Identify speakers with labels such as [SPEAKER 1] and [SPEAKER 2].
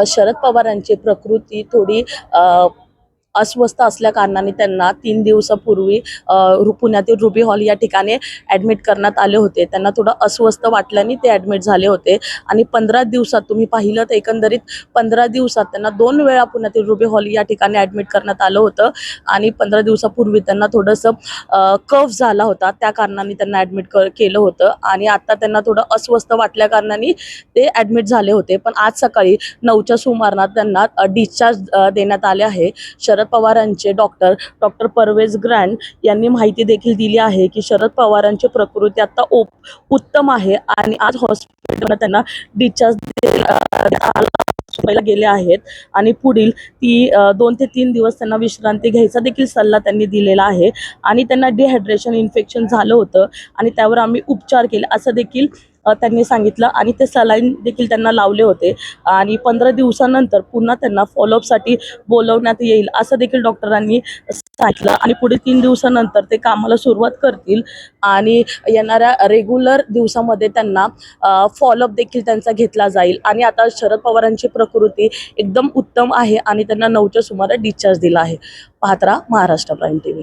[SPEAKER 1] शरद पवारांची प्रकृती थोडी अस्वस्थ असल्या कारणाने त्यांना 3 दिवसापूर्वी पुण्यातील रुबी हॉल या ठिकाणी ॲडमिट करण्यात आले होते. त्यांना थोडं अस्वस्थ वाटल्याने ते ॲडमिट झाले होते आणि 15 दिवसात तुम्ही पाहिलं तर एकंदरीत 15 दिवसात त्यांना 2 वेळा पुण्यातील रुबी हॉल या ठिकाणी ॲडमिट करण्यात आलं होतं आणि 15 दिवसापूर्वी त्यांना थोडंसं कफ झाला होता, त्या कारणाने त्यांना ॲडमिट केलं होतं आणि आता त्यांना थोडं अस्वस्थ वाटल्या कारणाने ते ॲडमिट झाले होते. पण आज सकाळी 9च्या सुमारास त्यांना डिस्चार्ज देण्यात आले आहे. शरद पवारांचे डॉक्टर परवेज ग्रँड यांनी माहिती देखील दिली आहे की शरद पवारांची प्रकृती आता उत्तम आहे आणि आज हॉस्पिटलला त्यांना डिस्चार्ज गेले आहेत आणि पुढील 2 ते 3 दिवस त्यांना विश्रांती घ्यायचा देखील सल्ला त्यांनी दिलेला आहे आणि त्यांना डिहायड्रेशन इन्फेक्शन झालं होतं आणि त्यावर आम्ही उपचार केले असं देखील त्यांनी सांगितलं आणि ते सलाईन देखील त्यांना लावले होते आणि 15 दिवसानंतर पुन्हा त्यांना फॉलोअपसाठी बोलवण्यात येईल असं देखील डॉक्टरांनी सांगितलं आणि पुढे 3 दिवसानंतर ते कामाला सुरुवात करतील आणि येणाऱ्या रेग्युलर दिवसामध्ये त्यांना फॉलोअप देखील त्यांचा घेतला जाईल आणि आता शरद पवारांची प्रकृती एकदम उत्तम आहे आणि त्यांना 9च्या सुमारास डिस्चार्ज दिला आहे. पाहत रहा महाराष्ट्र प्राईम TV.